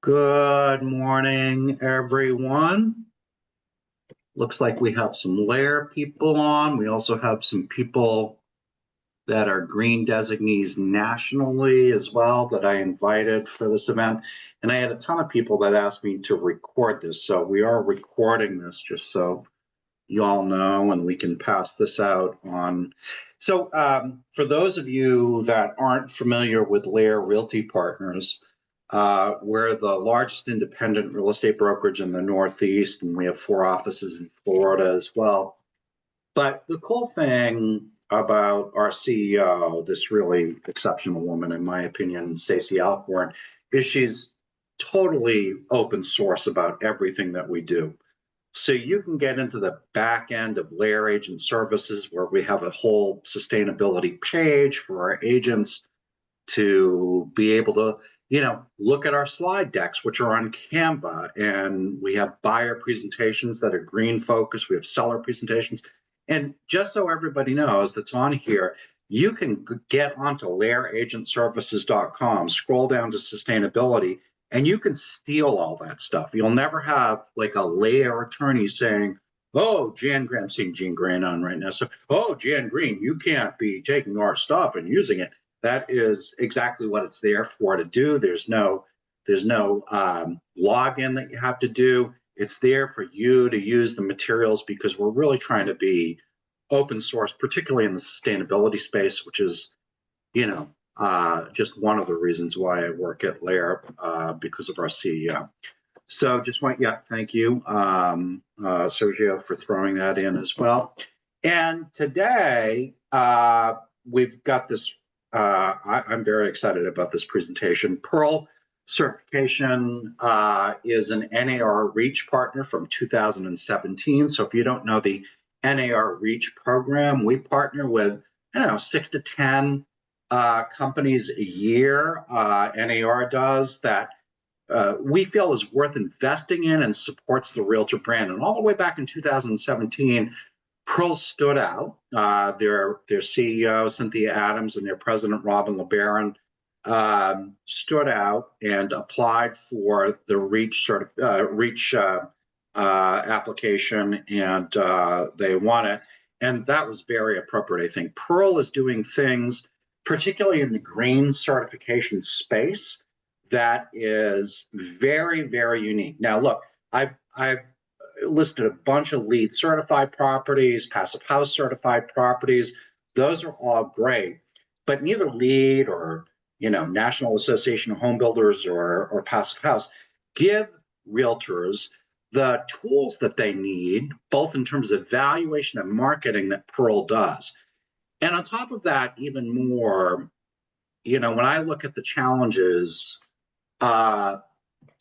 Good morning, everyone. Looks like we have some LAER people on. We also have some people that are green designees nationally as well that I invited for this event. And I had a ton of people that asked me to record this. So we are recording this just so you all know, and we can pass this out on. So for those of you that aren't familiar with LAER Realty Partners, we're the largest independent real estate brokerage in the Northeast, and we have 4 offices in Florida as well. But the cool thing about our CEO, this really exceptional woman, in my opinion, Stacey Alcorn, is she's totally open source about everything that we do. So you can get into the back end of LAER Agent Services, where we have a whole sustainability page for our agents to be able to, look at our slide decks, which are on Canva, and we have buyer presentations that are green focused. We have seller presentations. And just so everybody knows that's on here, you can get onto LAERagentservices.com, scroll down to sustainability, and you can steal all that stuff. You'll never have like a LAER attorney saying, oh, Jan Green, I'm seeing Jean Green on right now. So, oh, Jan Green, you can't be taking our stuff and using it. That is exactly what it's there for to do. There's no login that you have to do. It's there for you to use the materials because we're really trying to be open source, particularly in the sustainability space, which is, just one of the reasons why I work at LAER because of our CEO. So just thank you, Sergio, for throwing that in as well. And today we've got this, I'm very excited about this presentation. Pearl certification is an NAR REACH partner from 2017. So if you don't know the NAR REACH program, we partner with, 6 to 10 companies a year. NAR does that we feel is worth investing in and supports the Realtor brand. And all the way back in 2017, Pearl stood out. Their CEO, Cynthia Adams, and their president, Robin LeBaron, stood out and applied for the REACH application, and they won it. And that was very appropriate, I think. Pearl is doing things, particularly in the green certification space, that is very, very unique. Now, look, I've listed a bunch of LEED certified properties, passive house certified properties. Those are all great, but neither LEED or National Association of Home Builders or Passive House give realtors the tools that they need, both in terms of valuation and marketing, that Pearl does. And on top of that, even more, when I look at the challenges to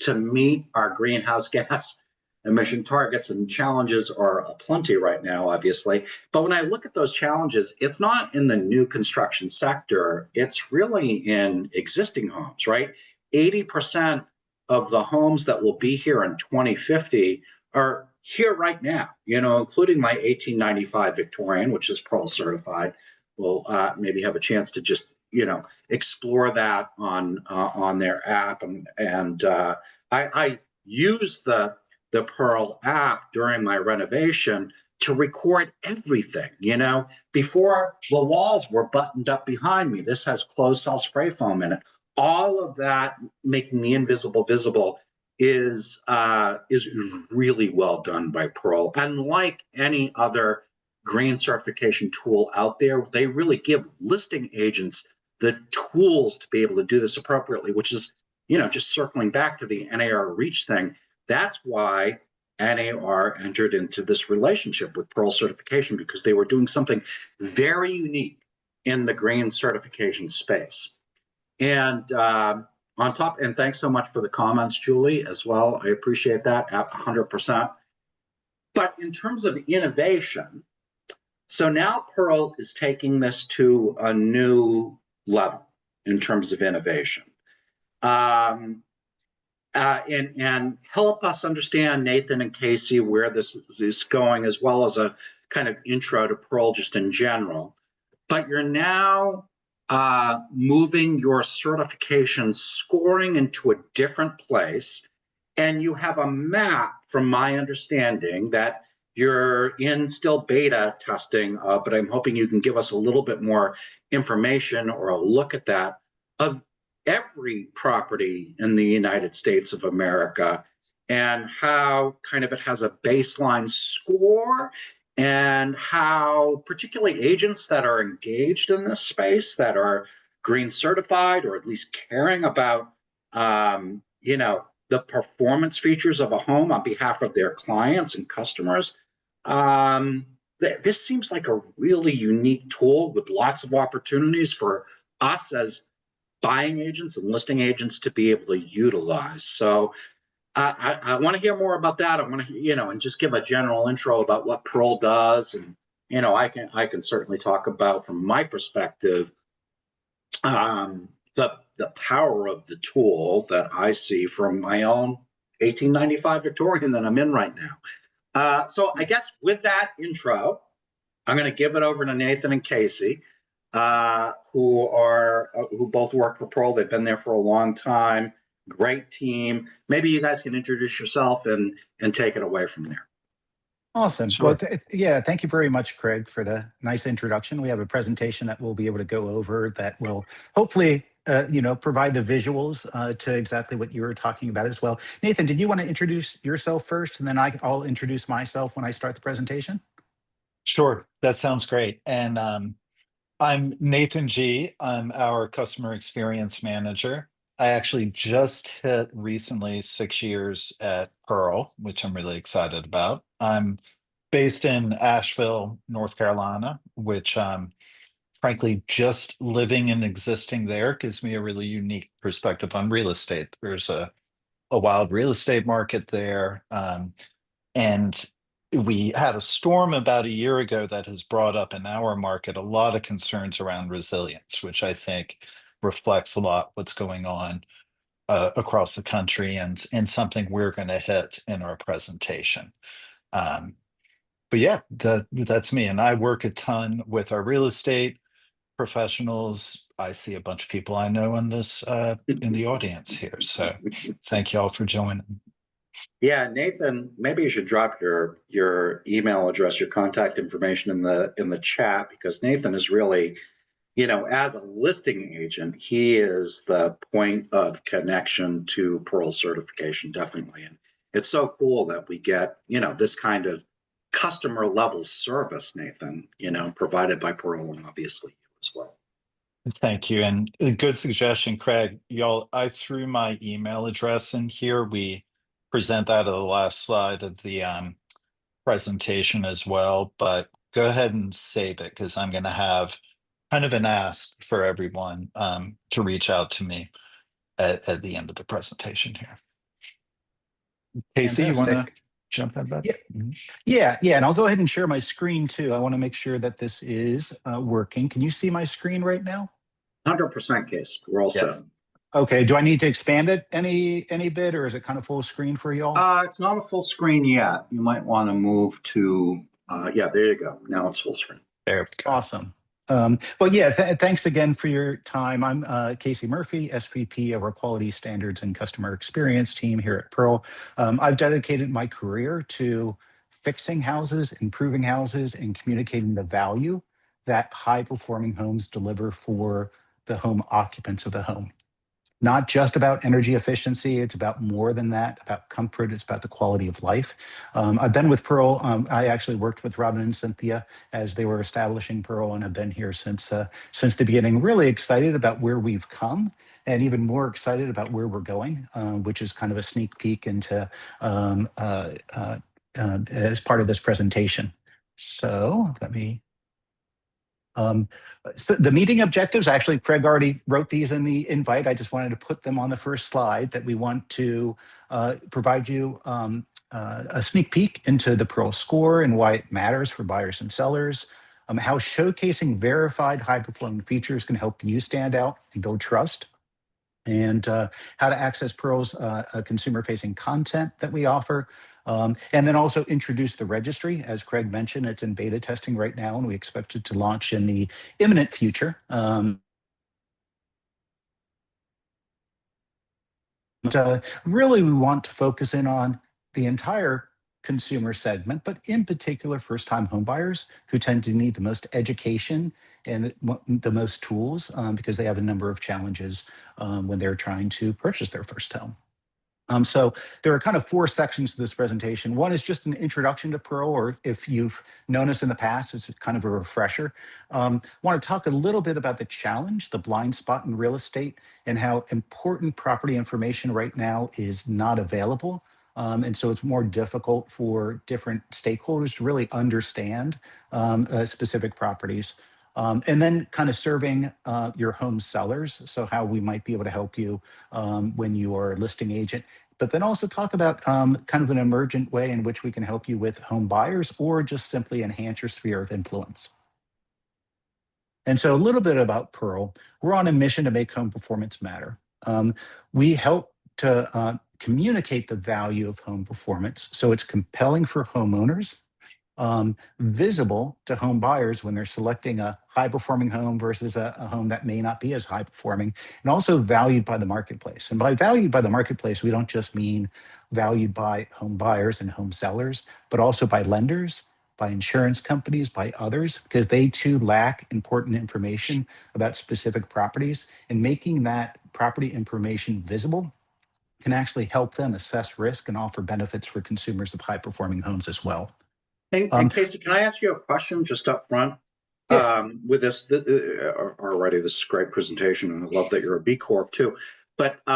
meet our greenhouse gas emission targets, and challenges are aplenty right now, obviously. But when I look at those challenges, it's not in the new construction sector, it's really in existing homes, right? 80% of the homes that will be here in 2050 are here right now, including my 1895 Victorian, which is Pearl certified. We'll maybe have a chance to just explore that on their app, and I use the Pearl app during my renovation to record everything. Before the walls were buttoned up behind me, this has closed cell spray foam in it. All of that, making the invisible visible, is really well done by Pearl. Unlike any other green certification tool out there, they really give listing agents the tools to be able to do this appropriately, which is, just circling back to the NAR REACH thing. That's why NAR entered into this relationship with Pearl certification, because they were doing something very unique in the green certification space. And on top, and thanks so much for the comments, Julie, as well. I appreciate that 100%. But in terms of innovation, so now Pearl is taking this to a new level in terms of innovation. And help us understand, Nathan and Casey, where this is going, as well as a kind of intro to Pearl just in general. But you're now moving your certification scoring into a different place. And you have a map, from my understanding, that you're in still beta testing, but I'm hoping you can give us a little bit more information or a look at that of every property in the United States of America and how kind of it has a baseline score and how particularly agents that are engaged in this space that are green certified or at least caring about the performance features of a home on behalf of their clients and customers. This seems like a really unique tool with lots of opportunities for us as buying agents and listing agents to be able to utilize. So I want to hear more about that. I want to, and just give a general intro about what Pearl does. And, I can certainly talk about, from my perspective, the power of the tool that I see from my own 1895 Victorian that I'm in right now. So I guess with that intro, I'm going to give it over to Nathan and Casey, who both work for Pearl. They've been there for a long time. Great team. Maybe you guys can introduce yourself and take it away from there. Awesome. Sure. Well, yeah, thank you very much, Craig, for the nice introduction. We have a presentation that we'll be able to go over that will hopefully, provide the visuals to exactly what you were talking about as well. Nathan, did you want to introduce yourself first, and then I'll introduce myself when I start the presentation? Sure, that sounds great. And I'm Nathan G. I'm our customer experience manager. I actually just hit recently 6 years at Pearl, which I'm really excited about. I'm based in Asheville, North Carolina, which frankly, just living and existing there gives me a really unique perspective on real estate. There's a wild real estate market there. And we had a storm about a year ago that has brought up in our market a lot of concerns around resilience, which I think reflects a lot what's going on across the country and something we're going to hit in our presentation. But yeah, that's me. And I work a ton with our real estate professionals. I see a bunch of people I know in this in the audience here. So thank you all for joining. Yeah, Nathan, maybe you should drop your email address, your contact information in the chat, because Nathan is really, as a listing agent, he is the point of connection to Pearl certification, definitely. And it's so cool that we get, this kind of customer level service, Nathan, provided by Pearl and obviously you as well. Thank you. And a good suggestion, Craig. Y'all, I threw my email address in here. We present that at the last slide of the presentation as well, but go ahead and save it because I'm going to have kind of an ask for everyone to reach out to me at the end of the presentation here. Casey, you want to jump in that? Yeah. And I'll go ahead and share my screen too. I want to make sure that this is working. Can you see my screen right now? 100% Case. We're all set. Okay. Do I need to expand it any bit, or is it kind of full screen for you all? It's not a full screen yet. You might want to move to, yeah, there you go. Now it's full screen. There we go. Awesome. Well, yeah, thanks again for your time. I'm Casey Murphy, SVP of our Quality Standards and Customer Experience team here at Pearl. I've dedicated my career to fixing houses, improving houses, and communicating the value that high-performing homes deliver for the home occupants of the home. Not just about energy efficiency, it's about more than that, about comfort, it's about the quality of life. I've been with Pearl. I actually worked with Robin and Cynthia as they were establishing Pearl, and I've been here since the beginning. Really excited about where we've come, and even more excited about where we're going, which is kind of a sneak peek into as part of this presentation. So let me. So the meeting objectives, actually, Craig already wrote these in the invite. I just wanted to put them on the first slide, that we want to provide you a sneak peek into the Pearl score and why it matters for buyers and sellers, how showcasing verified high-performing features can help you stand out and build trust, and how to access Pearl's consumer-facing content that we offer. And then also introduce the registry. As Craig mentioned, it's in beta testing right now, and we expect it to launch in the imminent future. Really, we want to focus in on the entire consumer segment, but in particular, first-time homebuyers who tend to need the most education and the most tools because they have a number of challenges when they're trying to purchase their first home. So there are kind of 4 sections to this presentation. One is just an introduction to Pearl, or if you've known us in the past, it's kind of a refresher. Want to talk a little bit about the challenge, the blind spot in real estate, and how important property information right now is not available. And so it's more difficult for different stakeholders to really understand specific properties. And then kind of serving your home sellers, so how we might be able to help you when you are a listing agent, but then also talk about kind of an emergent way in which we can help you with home buyers or just simply enhance your sphere of influence. And so a little bit about Pearl. We're on a mission to make home performance matter. We help to communicate the value of home performance so it's compelling for homeowners, visible to home buyers when they're selecting a high performing home versus a home that may not be as high performing, and also valued by the marketplace. And by valued by the marketplace, we don't just mean valued by home buyers and home sellers, but also by lenders, by insurance companies, by others, because they too lack important information about specific properties. And making that property information visible can actually help them assess risk and offer benefits for consumers of high performing homes as well. And Casey, can I ask you a question just up front? Yeah. With this already, this is a great presentation, and I love that you're a B Corp too. But we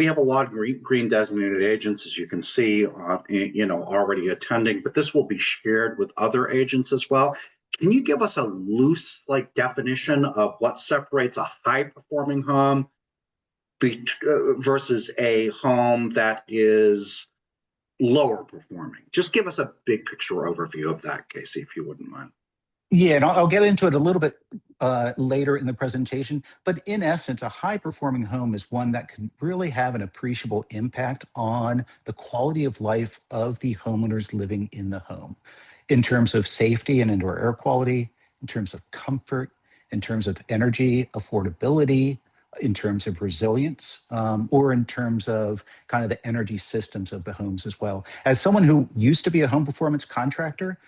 have a lot of green designated agents, as you can see, already attending. But this will be shared with other agents as well. Can you give us a loose definition of what separates a high performing home versus a home that is lower performing? Just give us a big picture overview of that, Casey, if you wouldn't mind. Yeah, and I'll get into it a little bit later in the presentation. But in essence, a high performing home is one that can really have an appreciable impact on the quality of life of the homeowners living in the home, in terms of safety and indoor air quality, in terms of comfort, in terms of energy affordability, in terms of resilience, or in terms of kind of the energy systems of the homes as well. As someone who used to be a home performance contractor,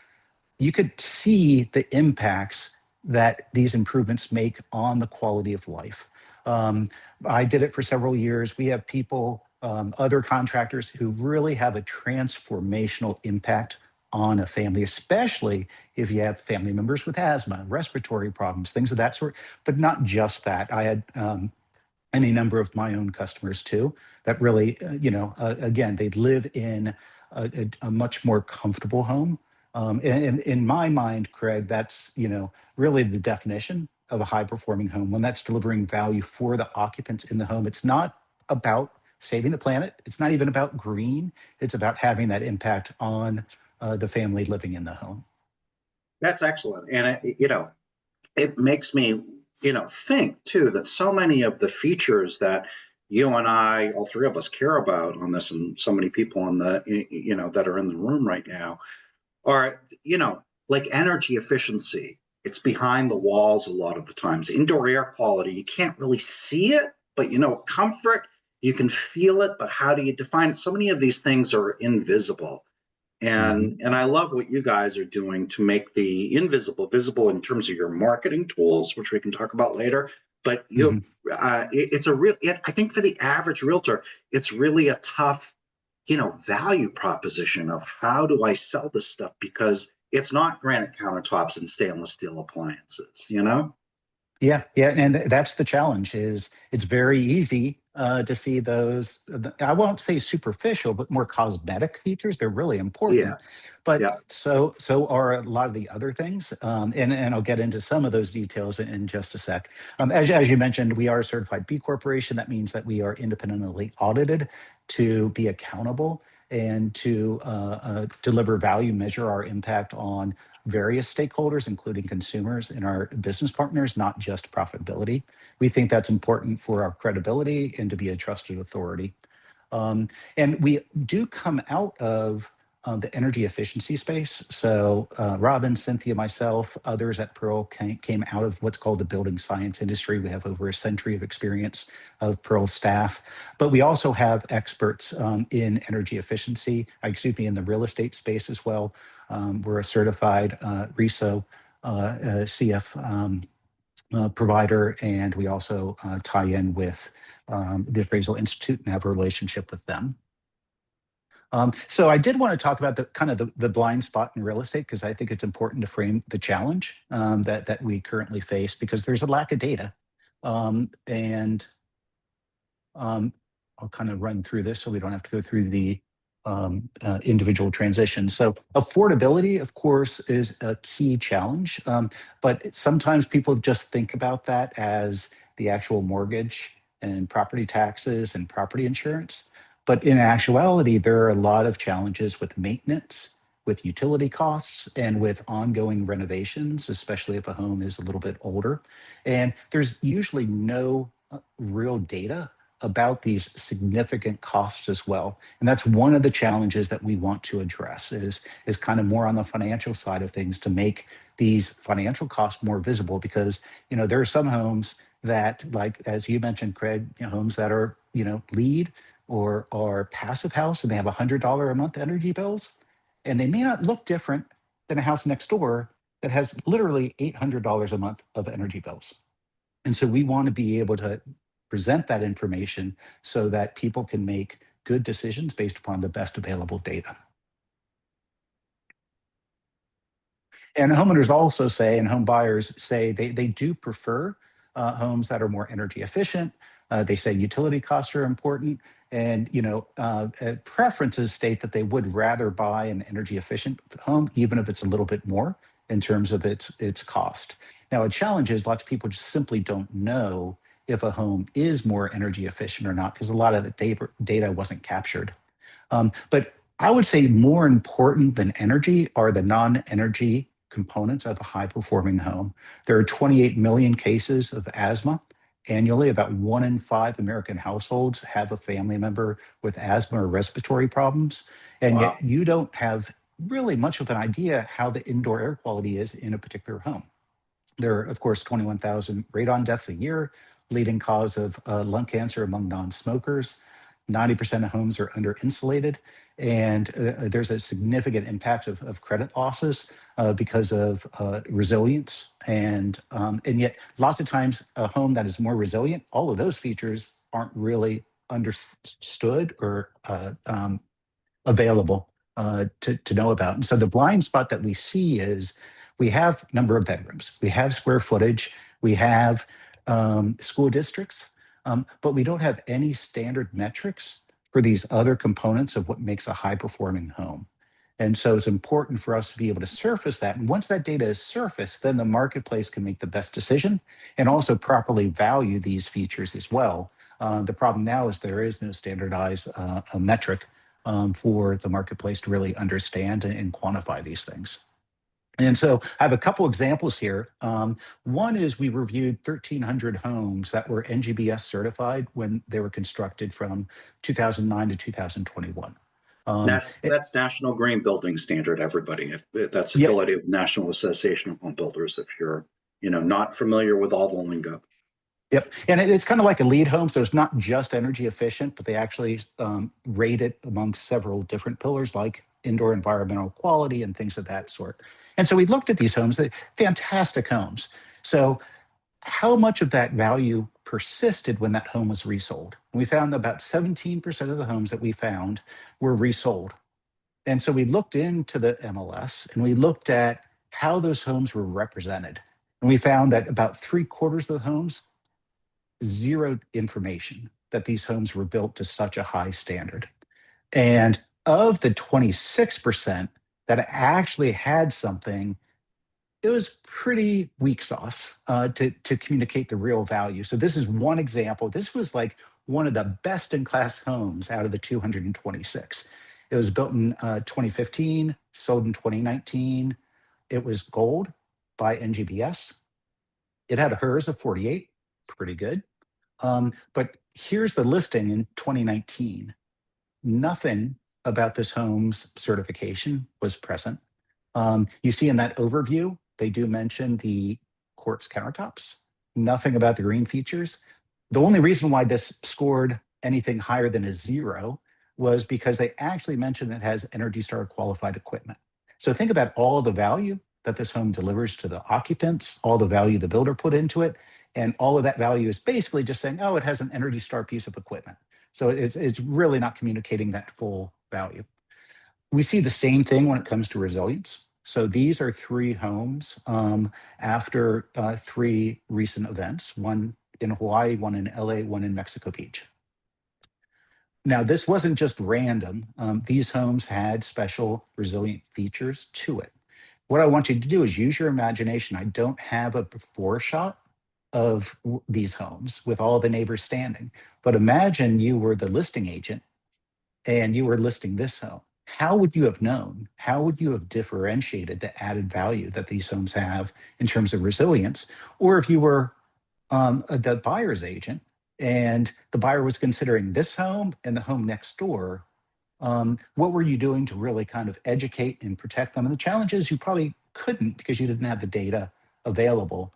you could see the impacts that these improvements make on the quality of life. I did it for several years. We have people, other contractors who really have a transformational impact on a family, especially if you have family members with asthma, respiratory problems, things of that sort. But not just that. I had any number of my own customers too that really, again, they live in a much more comfortable home. And in my mind, Craig, that's, really the definition of a high performing home, one that's delivering value for the occupants in the home. It's not about saving the planet. It's not even about green. It's about having that impact on the family living in the home. That's excellent. And, it makes me, think too that so many of the features that you and I, all three of us, care about on this, and so many people on the, that are in the room right now, are, like energy efficiency. It's behind the walls a lot of the times. Indoor air quality, you can't really see it, but comfort, you can feel it, but how do you define it? So many of these things are invisible. And I love what you guys are doing to make the invisible visible in terms of your marketing tools, which we can talk about later. But it's a real. I think for the average realtor, it's really a tough, value proposition of how do I sell this stuff, because it's not granite countertops and stainless steel appliances. Yeah, and that's the challenge. Is it's very easy to see those. I won't say superficial, but more cosmetic features. They're really important, Yeah. but Yeah. so are a lot of the other things. And I'll get into some of those details in just a sec. As you mentioned, we are a certified B Corporation. That means that we are independently audited to be accountable and to deliver value, measure our impact on various stakeholders, including consumers and our business partners, not just profitability. We think that's important for our credibility and to be a trusted authority. And we do come out of the energy efficiency space. So Robin, Cynthia, myself, others at Pearl came out of what's called the building science industry. We have over a century of experience of Pearl staff, but we also have experts in energy efficiency, in the real estate space as well. We're a certified RESO CF provider, and we also tie in with the Appraisal Institute and have a relationship with them. So I did want to talk about the blind spot in real estate, because I think it's important to frame the challenge that we currently face, because there's a lack of data. And I'll kind of run through this so we don't have to go through the individual transitions. So affordability, of course, is a key challenge, but sometimes people just think about that as the actual mortgage and property taxes and property insurance. But in actuality, there are a lot of challenges with maintenance, with utility costs, and with ongoing renovations, especially if a home is a little bit older. And there's usually no real data about these significant costs as well. And that's one of the challenges that we want to address is kind of more on the financial side of things, to make these financial costs more visible, because, there are some homes that, like, as you mentioned, Craig, homes that are, LEED or are passive house, and they have $100 a month energy bills, and they may not look different than a house next door that has literally $800 a month of energy bills. And so we want to be able to present that information so that people can make good decisions based upon the best available data. And homeowners also say, and home buyers say, they do prefer homes that are more energy efficient. They say utility costs are important, and preferences state that they would rather buy an energy efficient home, even if it's a little bit more in terms of its cost. Now, a challenge is lots of people just simply don't know if a home is more energy efficient or not, because a lot of the data wasn't captured. But I would say more important than energy are the non-energy components of a high-performing home. There are 28 million cases of asthma annually. About 1 in 5 American households have a family member with asthma or respiratory problems. And Wow. yet you don't have really much of an idea how the indoor air quality is in a particular home. There are, of course, 21,000 radon deaths a year, leading cause of lung cancer among non-smokers. 90% of homes are under-insulated, and there's a significant impact of credit losses because of resilience. And yet, lots of times, a home that is more resilient, all of those features aren't really understood or available to know about. And so the blind spot that we see is we have number of bedrooms, we have square footage, we have school districts, but we don't have any standard metrics for these other components of what makes a high performing home. And so it's important for us to be able to surface that. And once that data is surfaced, then the marketplace can make the best decision and also properly value these features as well. The problem now is there is no standardized metric for the marketplace to really understand and quantify these things. And so I have a couple examples here. One is we reviewed 1,300 homes that were NGBS certified when they were constructed from 2009 to 2021. That's National Green Building Standard, everybody. That's Yeah, affiliated with National Association of Home Builders, if you're, not familiar with all the lingo. yep. And it's kind of like a lead home. So it's not just energy efficient, but they actually rate it amongst several different pillars like indoor environmental quality and things of that sort. And so we looked at these homes, fantastic homes. So how much of that value persisted when that home was resold? We found that about 17% of the homes that we found were resold. And so we looked into the MLS and we looked at how those homes were represented. And we found that about 3/4 of the homes, zero information that these homes were built to such a high standard. And of the 26% that actually had something, it was pretty weak sauce to communicate the real value. So this is one example. This was like one of the best in class homes out of the 226. It was built in 2015, sold in 2019. It was gold by NGBS. It had a HERS of 48, pretty good. But here's the listing in 2019. Nothing about this home's certification was present. You see in that overview, they do mention the quartz countertops, nothing about the green features. The only reason why this scored anything higher than a 0 was because they actually mentioned it has Energy Star qualified equipment. So think about all the value that this home delivers to the occupants, all the value the builder put into it, and all of that value is basically just saying, oh, it has an Energy Star piece of equipment. So it's really not communicating that full value. We see the same thing when it comes to resilience. So these are 3 homes after 3 recent events, one in Hawaii, one in LA, one in Mexico Beach. Now, this wasn't just random. These homes had special resilient features to it. What I want you to do is use your imagination. I don't have a before shot of these homes with all the neighbors standing, but imagine you were the listing agent and you were listing this home. How would you have known? How would you have differentiated the added value that these homes have in terms of resilience? Or if you were the buyer's agent and the buyer was considering this home and the home next door, what were you doing to really kind of educate and protect them? And the challenge is you probably couldn't because you didn't have the data available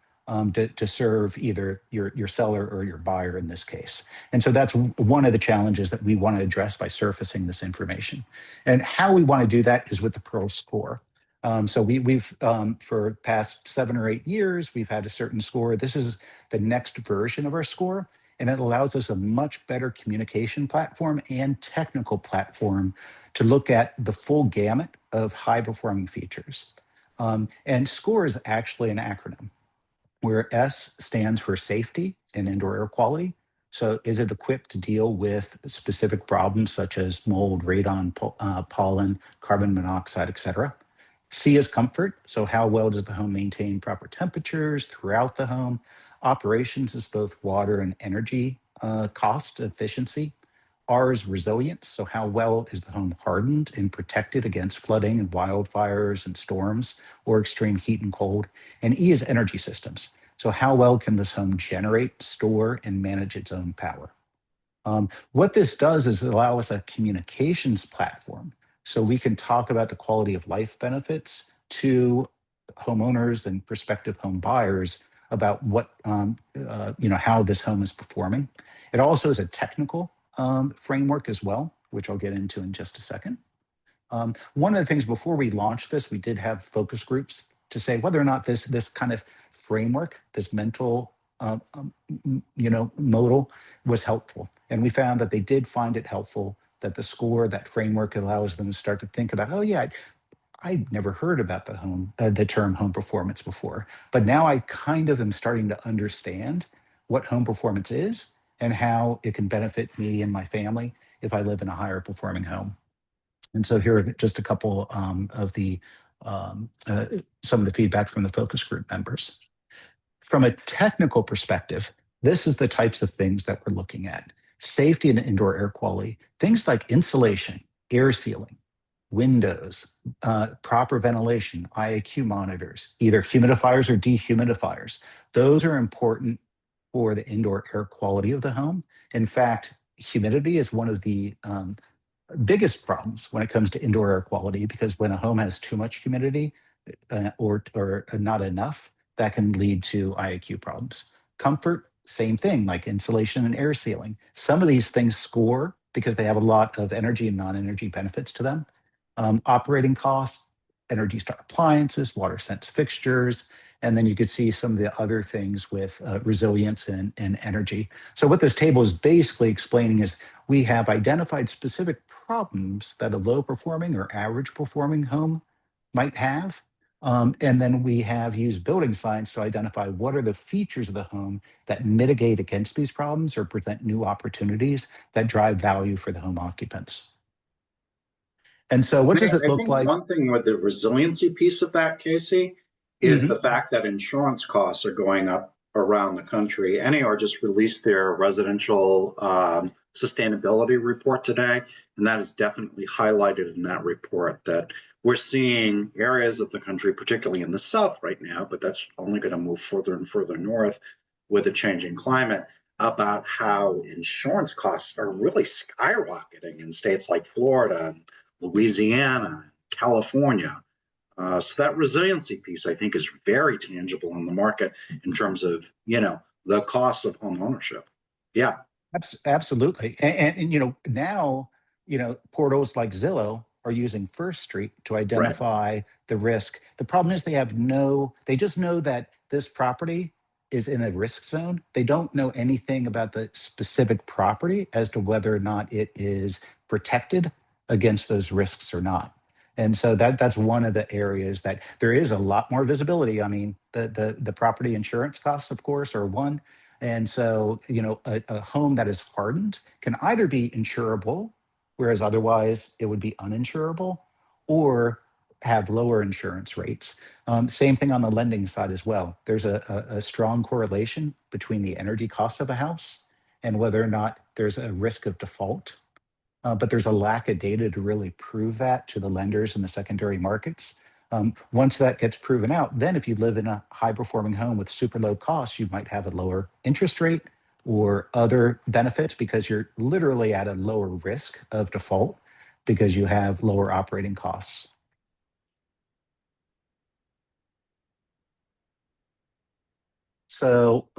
to serve either your seller or your buyer in this case. And so that's one of the challenges that we want to address by surfacing this information. And how we want to do that is with the Pearl score. So we've for past 7 or 8 years, we've had a certain score. This is the next version of our score, and it allows us a much better communication platform and technical platform to look at the full gamut of high performing features. And SCORE is actually an acronym where S stands for safety and indoor air quality. So is it equipped to deal with specific problems such as mold, radon, pollen, carbon monoxide, et cetera? C is comfort. So how well does the home maintain proper temperatures throughout the home? Operations is both water and energy cost efficiency. R is resilience. So how well is the home hardened and protected against flooding and wildfires and storms or extreme heat and cold? And E is energy systems. So how well can this home generate, store, and manage its own power? What this does is allow us a communications platform so we can talk about the quality of life benefits to homeowners and prospective home buyers about what, how this home is performing. It also is a technical framework as well, which I'll get into in just a second. One of the things before we launched this, we did have focus groups to say whether or not this kind of framework, this mental modal was helpful. And we found that they did find it helpful, that the score, that framework allows them to start to think about, oh yeah, I'd never heard about the term home performance before, but now I kind of am starting to understand what home performance is and how it can benefit me and my family if I live in a higher performing home. And so here are just a couple of the some of the feedback from the focus group members. From a technical perspective, this is the types of things that we're looking at. Safety and indoor air quality, things like insulation, air sealing, windows, proper ventilation, IAQ monitors, either humidifiers or dehumidifiers. Those are important for the indoor air quality of the home. In fact, humidity is one of the biggest problems when it comes to indoor air quality, because when a home has too much humidity or not enough, that can lead to IAQ problems. Comfort, same thing, like insulation and air sealing. Some of these things score because they have a lot of energy and non-energy benefits to them. Operating costs, Energy Star appliances, water sense fixtures, and then you could see some of the other things with resilience and energy. So what this table is basically explaining is we have identified specific problems that a low performing or average performing home might have. And then we have used building science to identify what are the features of the home that mitigate against these problems or present new opportunities that drive value for the home occupants. And so what does it look like? One thing with the resiliency piece of that, Casey, is the fact that insurance costs are going up around the country. NAR just released their residential sustainability report today, and that is definitely highlighted in that report that we're seeing areas of the country, particularly in the South right now, but that's only going to move further and further north with a changing climate, about how insurance costs are really skyrocketing in states like Florida and Louisiana, California. So that resiliency piece, I think, is very tangible in the market in terms of, the costs of home ownership. Yeah. Absolutely. And now, portals like Zillow are using First Street to Right. identify the risk. The problem is they just know that this property is in a risk zone. They don't know anything about the specific property as to whether or not it is protected against those risks or not. And so that's one of the areas that there is a lot more visibility. I mean, the property insurance costs, of course, are one. And so, a home that is hardened can either be insurable, whereas otherwise it would be uninsurable, or have lower insurance rates. Same thing on the lending side as well. There's a strong correlation between the energy cost of a house and whether or not there's a risk of default. But there's a lack of data to really prove that to the lenders in the secondary markets. Once that gets proven out, then if you live in a high performing home with super low costs, you might have a lower interest rate or other benefits because you're literally at a lower risk of default because you have lower operating costs. So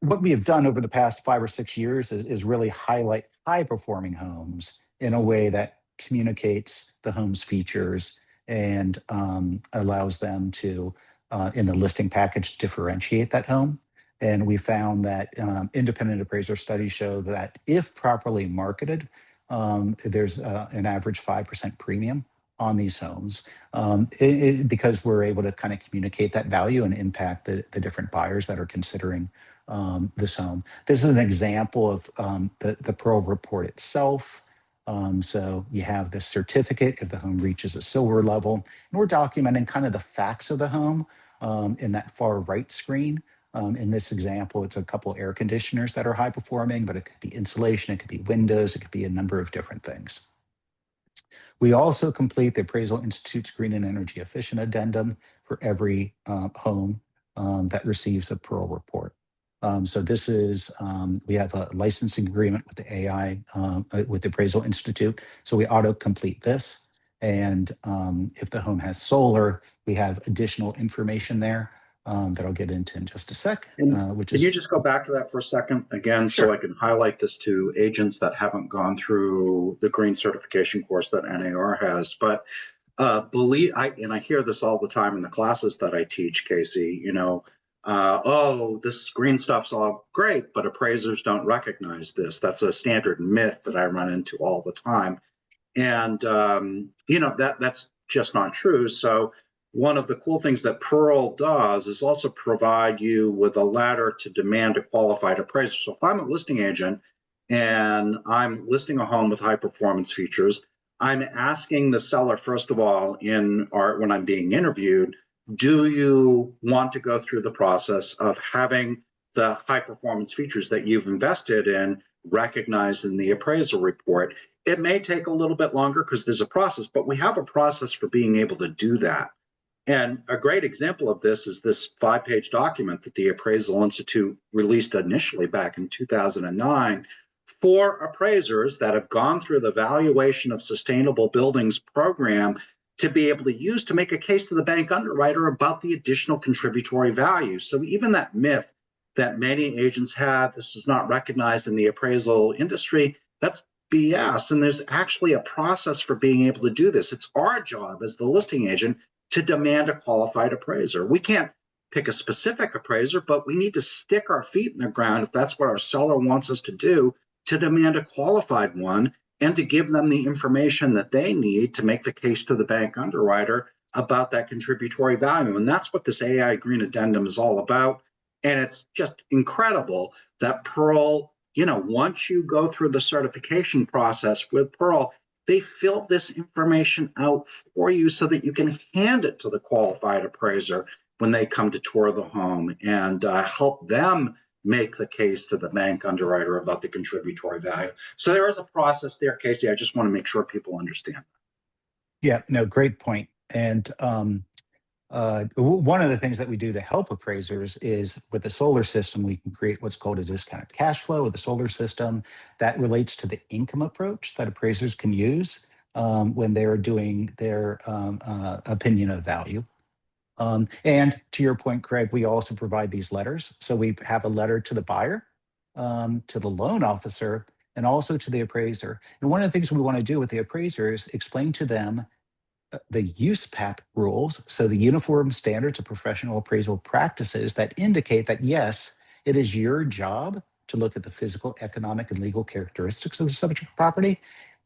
what we have done over the past 5 or 6 years is really highlight high performing homes in a way that communicates the home's features and allows them to, in the listing package, differentiate that home. And we found that independent appraiser studies show that if properly marketed, there's an average 5% premium on these homes because we're able to kind of communicate that value and impact the different buyers that are considering this home. This is an example of the Pearl report itself. So you have the certificate if the home reaches a silver level, and we're documenting kind of the facts of the home in that far right screen. In this example, it's a couple air conditioners that are high performing, but it could be insulation, it could be windows, it could be a number of different things. We also complete the Appraisal Institute's Green and Energy Efficient Addendum for every home that receives a Pearl report. So this is, we have a licensing agreement with the AI, with the Appraisal Institute. So we auto-complete this. And if the home has solar, we have additional information there that I'll get into in just a sec. Can you just go back to that for a second again, so Sure. I can highlight this to agents that haven't gone through the green certification course that NAR has? But I hear this all the time in the classes that I teach, Casey. Oh, this green stuff's all great, but appraisers don't recognize this. That's a standard myth that I run into all the time. And that's just not true. So one of the cool things that Pearl does is also provide you with a ladder to demand a qualified appraiser. So if I'm a listing agent and I'm listing a home with high performance features, I'm asking the seller, first of all, when I'm being interviewed, do you want to go through the process of having the high performance features that you've invested in recognized in the appraisal report? It may take a little bit longer because there's a process, but we have a process for being able to do that. And a great example of this is this 5-page document that the Appraisal Institute released initially back in 2009 for appraisers that have gone through the Valuation of Sustainable Buildings program to be able to use to make a case to the bank underwriter about the additional contributory value. So even that myth that many agents have, this is not recognized in the appraisal industry, that's BS. And there's actually a process for being able to do this. It's our job as the listing agent to demand a qualified appraiser. We can't pick a specific appraiser, but we need to stick our feet in the ground if that's what our seller wants us to do, to demand a qualified one and to give them the information that they need to make the case to the bank underwriter about that contributory value. And that's what this AI Green Addendum is all about. And it's just incredible that Pearl, once you go through the certification process with Pearl, they fill this information out for you so that you can hand it to the qualified appraiser when they come to tour the home and help them make the case to the bank underwriter about the contributory value. So there is a process there, Casey. I just want to make sure people understand. Yeah, no, great point. And one of the things that we do to help appraisers is with the solar system, we can create what's called a discounted cash flow with the solar system that relates to the income approach that appraisers can use when they're doing their opinion of value. And to your point, Craig, we also provide these letters. So we have a letter to the buyer, to the loan officer, and also to the appraiser. And one of the things we want to do with the appraiser is explain to them the USPAP rules, so the Uniform Standards of Professional Appraisal Practices that indicate that, yes, it is your job to look at the physical, economic, and legal characteristics of the subject property.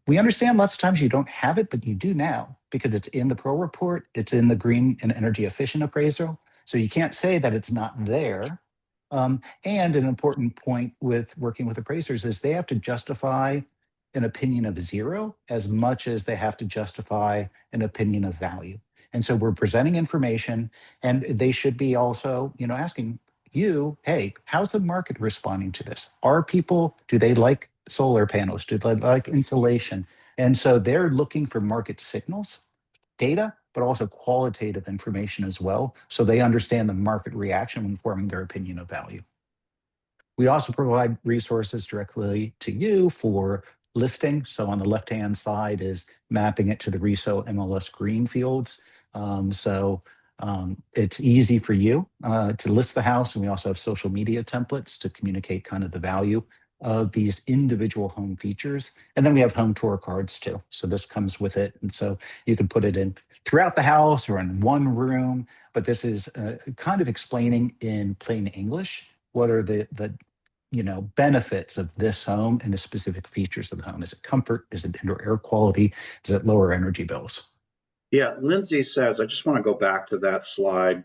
We understand lots of times you don't have it, but you do now because it's in the Pearl report, it's in the green and energy efficient appraisal. So you can't say that it's not there. And an important point with working with appraisers is they have to justify an opinion of zero as much as they have to justify an opinion of value. And so we're presenting information, and they should be also, asking you, hey, how's the market responding to this? Do they like solar panels? Do they like insulation? And so they're looking for market signals, data, but also qualitative information as well, so they understand the market reaction when forming their opinion of value. We also provide resources directly to you for listing. So on the left-hand side is mapping it to the RESO MLS green fields. It's easy for you to list the house. And we also have social media templates to communicate kind of the value of these individual home features. And then we have home tour cards too. So this comes with it. And so you can put it in throughout the house or in one room, but this is kind of explaining in plain English what are the benefits of this home and the specific features of the home. Is it comfort? Is it indoor air quality? Is it lower energy bills? Yeah, Lindsay says, I just want to go back to that slide.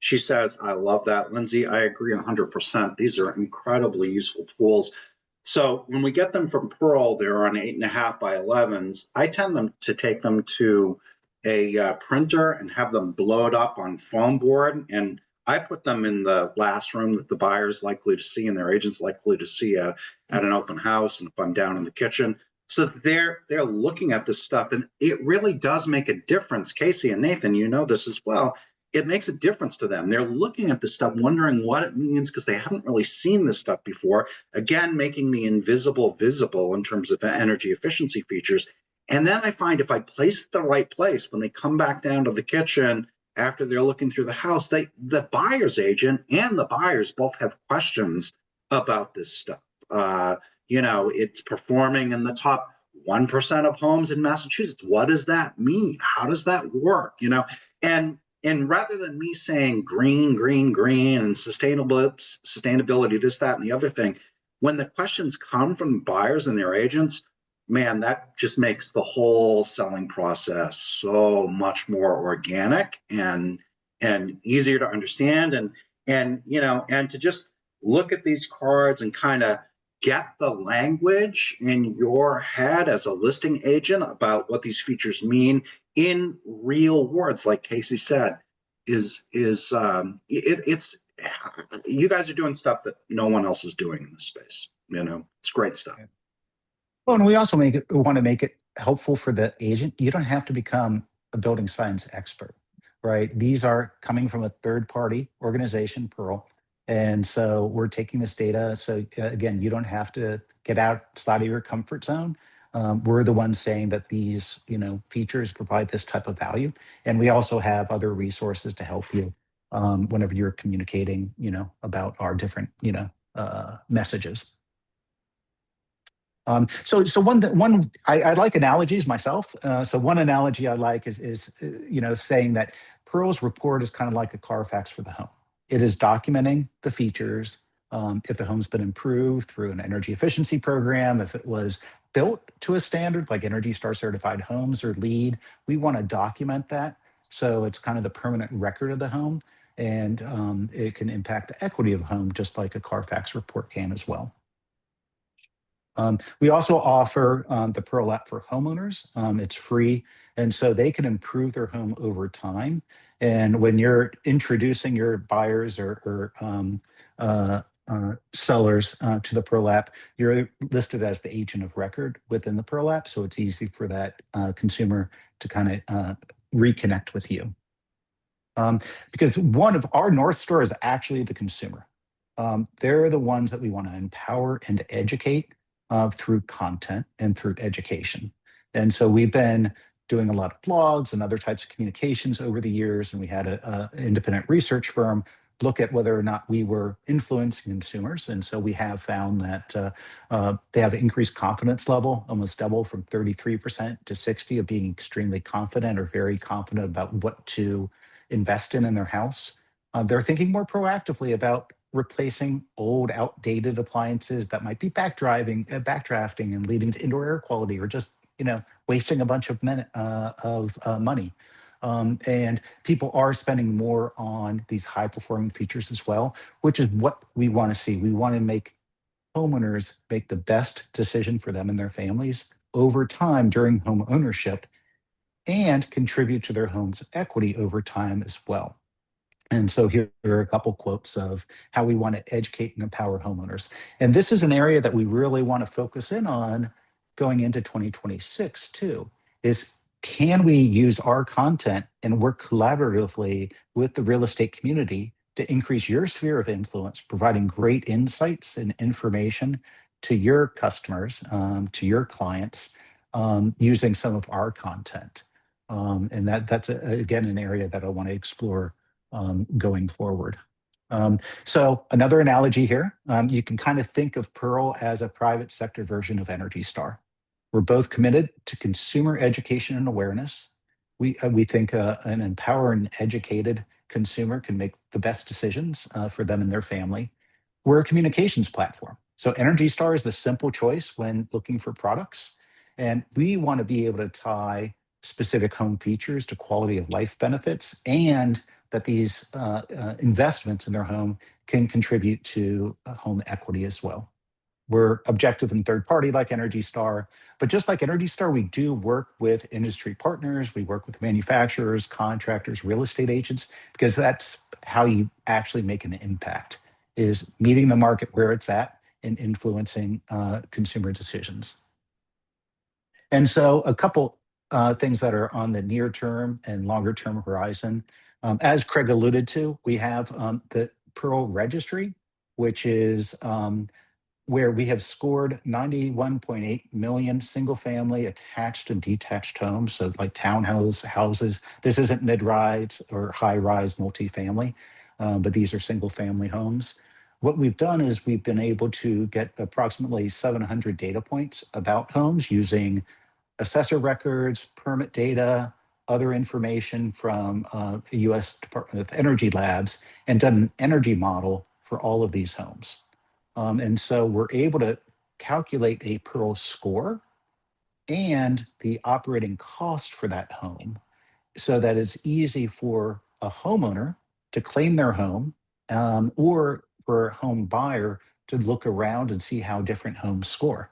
She says, I love that. Lindsay, I agree 100%. These are incredibly useful tools. So when we get them from Pearl, they're on 8.5 by 11s. I tend to take them to a printer and have them blow it up on foam board. And I put them in the last room that the buyer's likely to see and their agent's likely to see at an open house. And if I'm down in the kitchen, so they're looking at this stuff, and it really does make a difference. Casey and Nathan, you know this as well. It makes a difference to them. They're looking at this stuff, wondering what it means because they haven't really seen this stuff before. Again, making the invisible visible in terms of energy efficiency features. And then I find if I place it the right place, when they come back down to the kitchen after they're looking through the house, the buyer's agent and the buyers both have questions about this stuff. It's performing in the top 1% of homes in Massachusetts. What does that mean? How does that work? And rather than me saying green, green, green, and sustainability, this, that, and the other thing, when the questions come from buyers and their agents, man, that just makes the whole selling process so much more organic and easier to understand. And to just look at these cards and kind of get the language in your head as a listing agent about what these features mean in real words, like Casey said, it's you guys are doing stuff that no one else is doing in this space. It's great stuff. Well, and we also want to make it helpful for the agent. You don't have to become a building science expert, right? These are coming from a third-party organization, Pearl. And so we're taking this data. So again, you don't have to get outside of your comfort zone. We're the ones saying that these, features provide this type of value. And we also have other resources to help you whenever you're communicating, about our different, messages. So one I like analogies myself. So one analogy I like is saying that Pearl's report is kind of like a Carfax for the home. It is documenting the features. If the home's been improved through an energy efficiency program, if it was built to a standard like Energy Star certified homes or LEED, we want to document that. So it's kind of the permanent record of the home, and it can impact the equity of the home just like a Carfax report can as well. We also offer the Pearl app for homeowners. It's free, and so they can improve their home over time. And when you're introducing your buyers or sellers to the Pearl app, you're listed as the agent of record within the Pearl app, so it's easy for that consumer to kind of reconnect with you. Because one of our North Star is actually the consumer. They're the ones that we want to empower and to educate through content and through education. And so we've been doing a lot of blogs and other types of communications over the years. And we had an independent research firm look at whether or not we were influencing consumers. And so we have found that they have an increased confidence level, almost double from 33% to 60% of being extremely confident or very confident about what to invest in their house. They're thinking more proactively about replacing old, outdated appliances that might be backdrafting and leading to indoor air quality, or just wasting a bunch of money. And people are spending more on these high-performing features as well, which is what we want to see. We want to make homeowners make the best decision for them and their families over time during home ownership, and contribute to their home's equity over time as well. And so here are a couple quotes of how we want to educate and empower homeowners. And this is an area that we really want to focus in on going into 2026 too, is can we use our content and work collaboratively with the real estate community to increase your sphere of influence, providing great insights and information to your customers, to your clients, using some of our content. And that's again, an area that I want to explore going forward. So another analogy here, you can kind of think of Pearl as a private sector version of Energy Star. We're both committed to consumer education and awareness. We think an empowered and educated consumer can make the best decisions for them and their family. We're a communications platform. So Energy Star is the simple choice when looking for products. And we want to be able to tie specific home features to quality of life benefits, and that these investments in their home can contribute to home equity as well. We're objective and third party like Energy Star, but just like Energy Star, we do work with industry partners. We work with manufacturers, contractors, real estate agents, because that's how you actually make an impact, is meeting the market where it's at and influencing consumer decisions. And so a couple things that are on the near term and longer term horizon. As Craig alluded to, we have the Pearl Registry, which is where we have scored 91.8 million single family attached and detached homes. So like houses. This isn't mid-rise or high-rise multifamily, but these are single family homes. What we've done is we've been able to get approximately 700 data points about homes using assessor records, permit data, other information from the U.S. Department of Energy labs, and done an energy model for all of these homes. And so we're able to calculate a Pearl score and the operating cost for that home, so that it's easy for a homeowner to claim their home, or for a home buyer to look around and see how different homes score.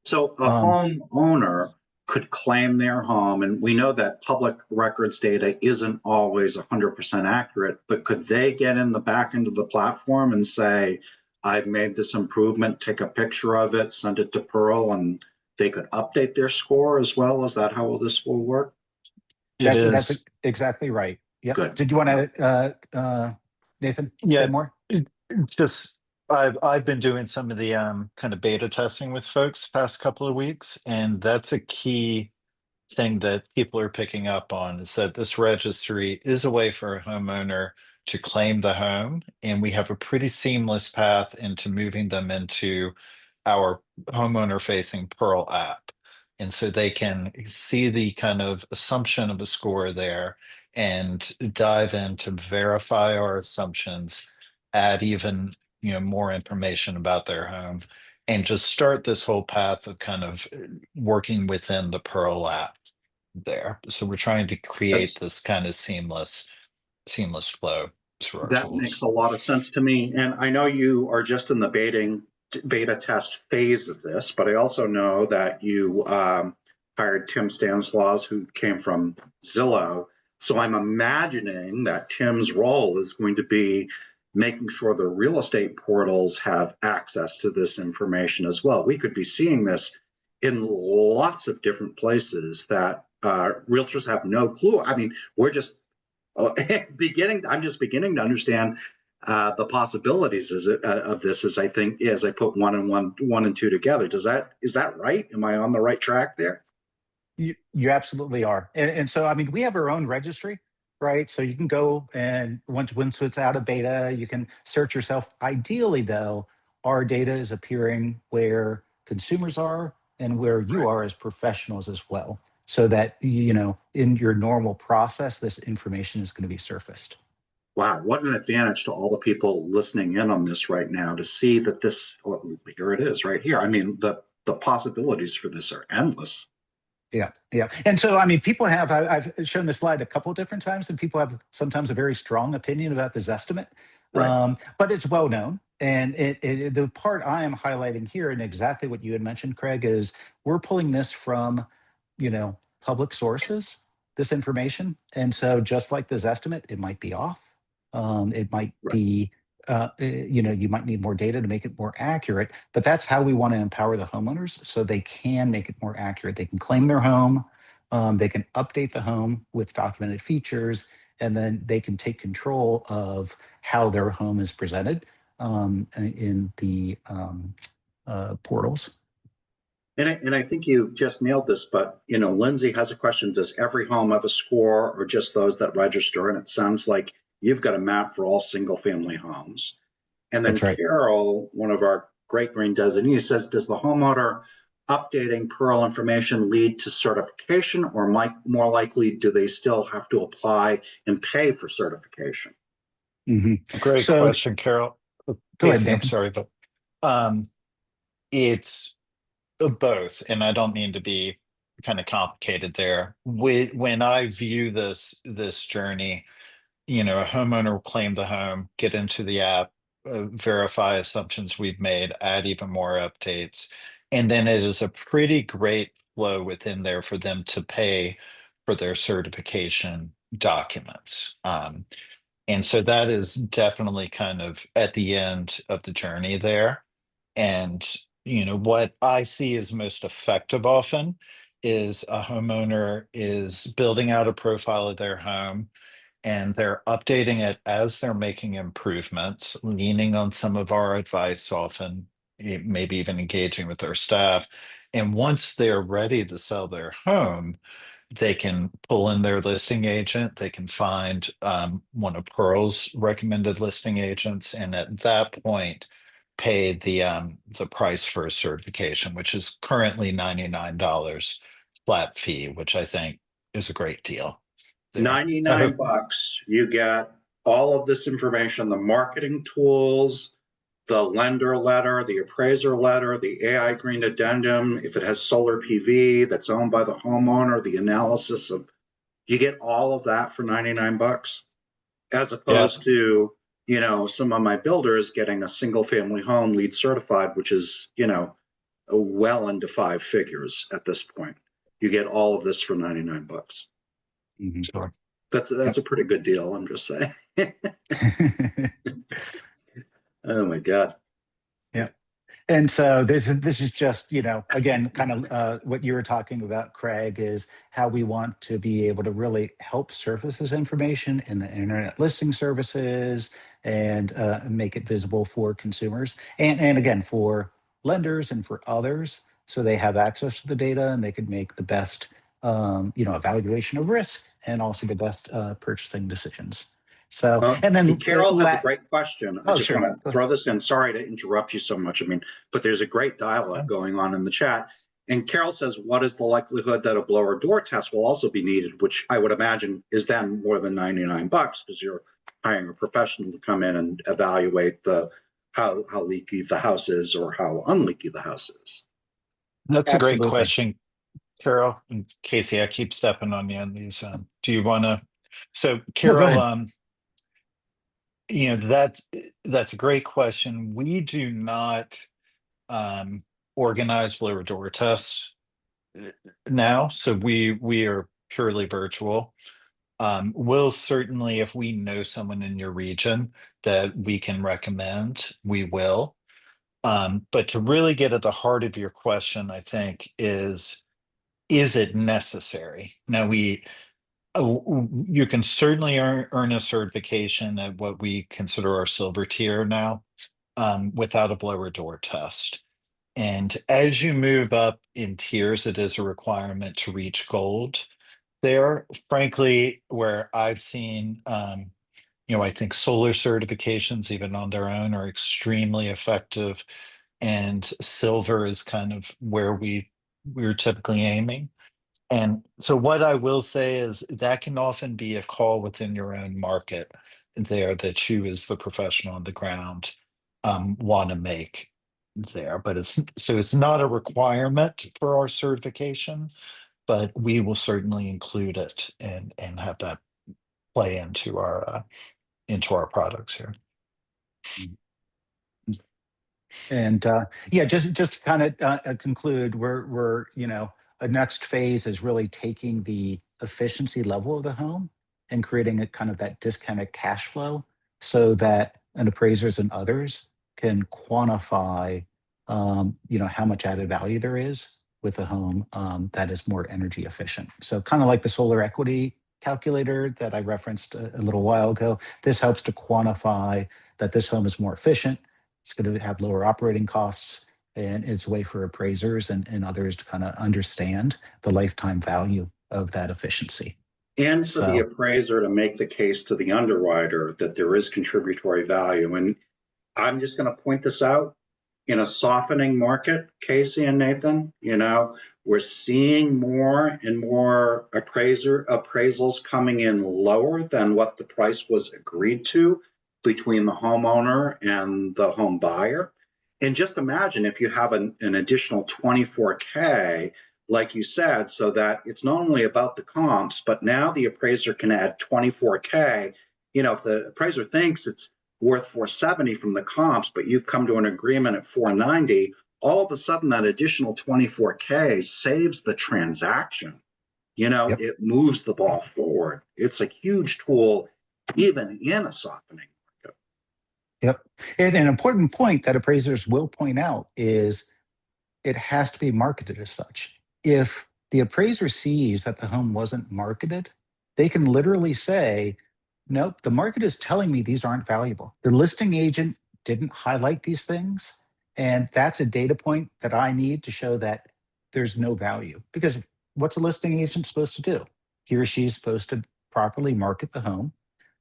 So a homeowner could claim their home, and we know that public records data isn't always 100% accurate, but could they get in the back end of the platform and say, I've made this improvement, take a picture of it, send it to Pearl, and they could update their score as well? Is that how this will work? That's exactly right. Yep. Good. Did you want to, Nathan, say more? Just I've been doing some of the kind of beta testing with folks past couple of weeks, and that's a key thing that people are picking up on, is that this registry is a way for a homeowner to claim the home, and we have a pretty seamless path into moving them into our homeowner facing Pearl app. And so they can see the kind of assumption of a score there and dive in to verify our assumptions, add even more information about their home, and just start this whole path of kind of working within the Pearl app there. So we're trying to create this kind of seamless flow through our That makes tools. a lot of sense to me. And I know you are just in the beta test phase of this, but I also know that you hired Tim Stanislaus, who came from Zillow. So I'm imagining that Tim's role is going to be making sure the real estate portals have access to this information as well. We could be seeing this in lots of different places that realtors have no clue. I mean, we're just I'm just beginning to understand the possibilities of this as I think as I put one and two together. Is that right? Am I on the right track there? You absolutely are. And so, I mean, we have our own registry, right? So you can go and once it's out of beta, you can search yourself. Ideally, though, our data is appearing where consumers are and where you Right. are as professionals as well. So that, you know, in your normal process, this information is going to be surfaced. Wow, what an advantage to all the people listening in on this right now to see that this, well, here it is right here. I mean, the possibilities for this are endless. Yeah, yeah. And so, I mean, people have, I've shown this slide a couple of different times, and people have sometimes a very strong opinion about this estimate, Right. but it's well known. And the part I am highlighting here, and exactly what you had mentioned, Craig, is we're pulling this from, you know, public sources, this information. And so, just like this estimate, it might be off. It might Right. be, you know, you might need more data to make it more accurate, but that's how we want to empower the homeowners so they can make it more accurate. They can claim their home, they can update the home with documented features, and then they can take control of how their home is presented in the portals. And I think you just nailed this, but you know, Lindsay has a question. Does every home have a score or just those that register? And it sounds like you've got a map for all single family homes. And then That's right. Carol, one of our great green designees, says, does the homeowner updating Pearl information lead to certification, or more likely, do they still have to apply and pay for certification? Mhm. Great So question, Carol. go ahead, Casey, I'm Nathan. sorry, but um, it's both, and I don't mean to be kind of complicated there. When I view this journey, you know, a homeowner will claim the home, get into the app, verify assumptions we've made, add even more updates, and then it is a pretty great flow within there for them to pay for their certification documents. And so that is definitely kind of at the end of the journey there. And, you know, what I see as most effective often is a homeowner is building out a profile of their home and they're updating it as they're making improvements, leaning on some of our advice often, maybe even engaging with their staff. And once they're ready to sell their home, they can pull in their listing agent. They can find one of Pearl's recommended listing agents, and at that point, pay the price for a certification, which is currently $99 flat fee, which I think is a great deal there. I 99 hope. bucks, you get all of this information, the marketing tools, the lender letter, the appraiser letter, the AI green addendum, if it has solar PV that's owned by the homeowner, the analysis of, you get all of that for 99 bucks, as Yeah, opposed to, you know, some of my builders getting a single family home LEED certified, which is, you know, well into five figures at this point. You get all of this for 99 bucks. Mhm. sure. That's Yep. a pretty good deal, I'm just saying. Oh my God. Yeah. And so this is just, you know, again, kind of what you were talking about, Craig, is how we want to be able to really help surface this information in the internet listing services and make it visible for consumers and again for lenders and for others, so they have access to the data and they could make the best, you know, evaluation of risk and also the best purchasing decisions. So and then Carol has a great question. I oh just sure. want to throw this in. Sorry to interrupt you so much. I mean, but there's a great dialogue going on in the chat. And Carol says, what is the likelihood that a blower door test will also be needed, which I would imagine is then more than 99 bucks because you're hiring a professional to come in and evaluate the how leaky the house is or how unleaky the house is. That's a great Absolutely. question, Carol. And Casey, I keep stepping on you on these. Do you want to? So, No, go Carol, ahead. you know, that's a great question. We do not um, organize blower door tests now, so we are purely virtual. We'll certainly, if we know someone in your region that we can recommend, we will. But to really get at the heart of your question, I think is it necessary? Now You can certainly earn a certification at what we consider our silver tier now, without a blower door test. And as you move up in tiers, it is a requirement to reach gold there. Frankly, where I've seen, I think solar certifications, even on their own, are extremely effective, and silver is kind of where we're typically aiming. And so what I will say is that can often be a call within your own market there that you as the professional on the ground want to make there. But it's not a requirement for our certification, but we will certainly include it and have that play into our products here. And yeah, just to kind of conclude, we're a next phase is really taking the efficiency level of the home and creating a kind of that discounted cash flow so that an appraisers and others can quantify how much added value there is with a home that is more energy efficient. So kind of like the solar equity calculator that I referenced a little while ago, this helps to quantify that this home is more efficient. It's going to have lower operating costs, and it's a way for appraisers and others to kind of understand the lifetime value of that efficiency. And for the So, appraiser to make the case to the underwriter that there is contributory value. And I'm just going to point this out, in a softening market, Casey and Nathan, we're seeing more and more appraisals coming in lower than what the price was agreed to between the homeowner and the home buyer. And just imagine if you have an additional 24K, like you said, so that it's not only about the comps, but now the appraiser can add 24K. If the appraiser thinks it's worth 470 from the comps, but you've come to an agreement at 490, all of a sudden that additional 24K saves the transaction. yep. It moves the ball forward. It's a huge tool, even in a softening market. Yep. And an important point that appraisers will point out is it has to be marketed as such. If the appraiser sees that the home wasn't marketed, they can literally say, nope, the market is telling me these aren't valuable. The listing agent didn't highlight these things. And that's a data point that I need to show that there's no value. Because what's a listing agent supposed to do? He or she's supposed to properly market the home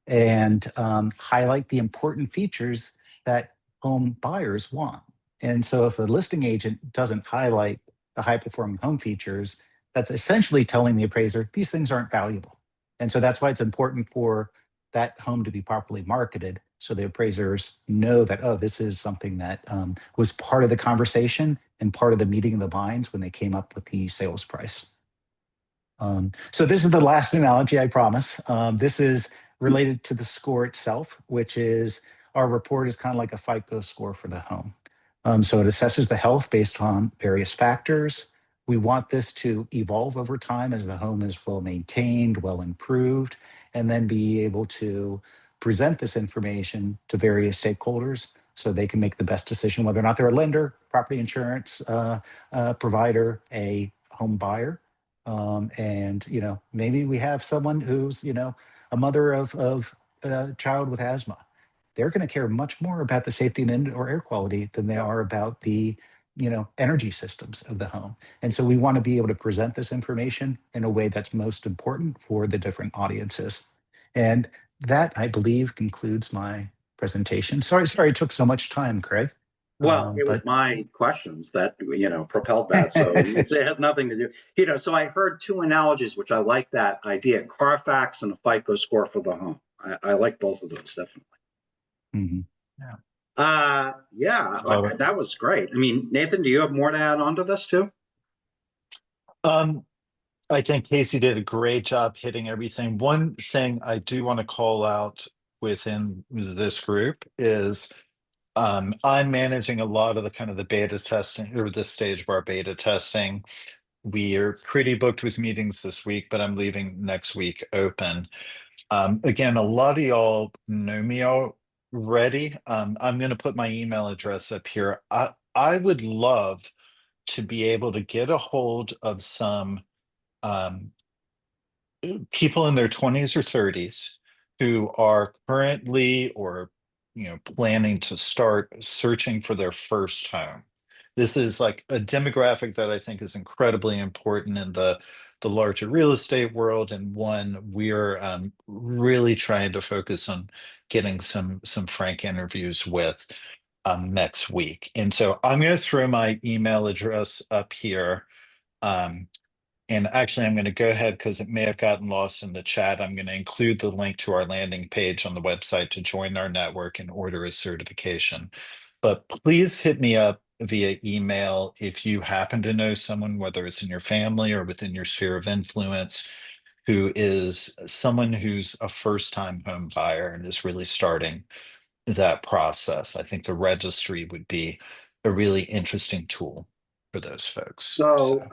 and highlight the important features that home buyers want. And so if a listing agent doesn't highlight the high performing home features, that's essentially telling the appraiser these things aren't valuable. And so that's why it's important for that home to be properly marketed so the appraisers know that, oh, this is something that was part of the conversation and part of the meeting of the minds when they came up with the sales price. So this is the last analogy, I promise. This is related to the score itself, which is our report is kind of like a FICO score for the home. So it assesses the health based on various factors. We want this to evolve over time as the home is well maintained, well improved, and then be able to present this information to various stakeholders so they can make the best decision whether or not they're a lender, property insurance provider, a home buyer. And maybe we have someone who's a mother of a child with asthma. They're going to care much more about the safety and indoor air quality than they are about the energy systems of the home. And so we want to be able to present this information in a way that's most important for the different audiences. And that, I believe, concludes my presentation. Sorry it took so much time, Craig. Well, it was But my questions that propelled that. So it has nothing to do. So I heard two analogies, which I like that idea: Carfax and a FICO score for the home. I like both of those, definitely. Mhm. Yeah, that was great. I mean, Nathan, do you have more to add on to this too? I think Casey did a great job hitting everything. One thing I do want to call out within this group is I'm managing a lot of the kind of the beta testing or this stage of our beta testing. We are pretty booked with meetings this week, but I'm leaving next week open. Again, a lot of y'all know me already. I'm going to put my email address up here. I would love to be able to get a hold of some people in their 20s or 30s who are currently or planning to start searching for their first home. This is like a demographic that I think is incredibly important in the larger real estate world, and one we're really trying to focus on getting some frank interviews with next week. And so I'm going to throw my email address up here. Um, and actually, I'm going to go ahead because it may have gotten lost in the chat. I'm going to include the link to our landing page on the website to join our network and order a certification. But please hit me up via email if you happen to know someone, whether it's in your family or within your sphere of influence, who is someone who's a first-time home buyer and is really starting that process. I think the registry would be a really interesting tool for those folks. So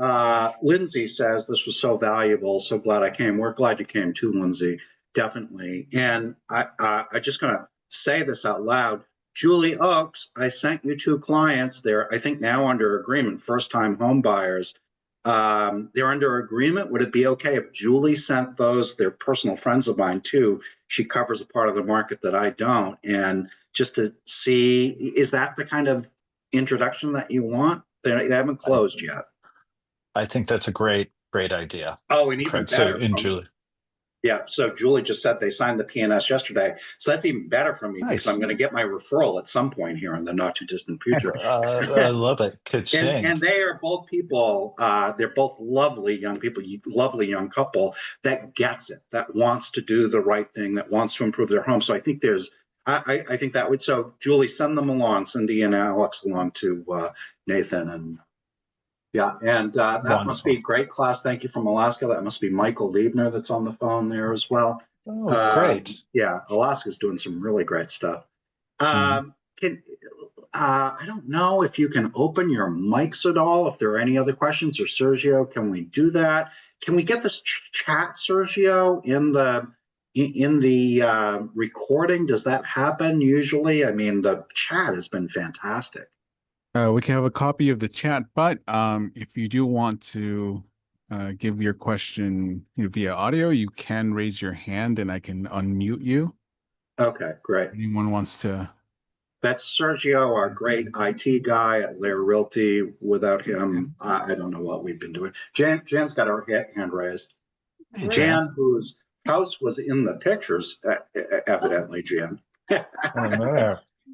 Lindsay says this was so valuable. So glad I came. We're glad you came too, Lindsay. Definitely. And I just going to say this out loud. Julie Oakes, I sent you 2 clients. They're, I think, now under agreement, first-time home buyers. They're under agreement. Would it be okay if Julie sent those? They're personal friends of mine too. She covers a part of the market that I don't. And just to see, is that the kind of introduction that you want? They haven't closed yet. I think that's a great idea. Oh, and even Craig, so better. in Julie. Yeah, so Julie just said they signed the PNS yesterday. So that's even better for me because Nice. I'm going to get my referral at some point here in the not too distant future. I love it. And they are both people, they're both lovely young people, lovely young couple that gets it, that wants to do the right thing, that wants to improve their home. So I think I think that would, so Julie, send them along, Cindy and Alex along to Nathan. And yeah, and that Wonderful. must be a great class. Thank you from Alaska. That must be Michael Liebner that's on the phone there as well. Oh, great. Yeah, Alaska's doing some really great stuff. I don't know if you can open your mics at all, if there are any other questions, or Sergio, can we do that? Can we get this chat, Sergio, in the recording? Does that happen usually? I mean, the chat has been fantastic. We can have a copy of the chat, but if you do want to give your question via audio, you can raise your hand and I can unmute you. Okay, great. Anyone wants to? That's Sergio, our great IT guy at LAER Realty. Without him, I don't know what we've been doing. Jan's got her hand raised. Hey, Jan, whose house was in the pictures, evidently, Jan.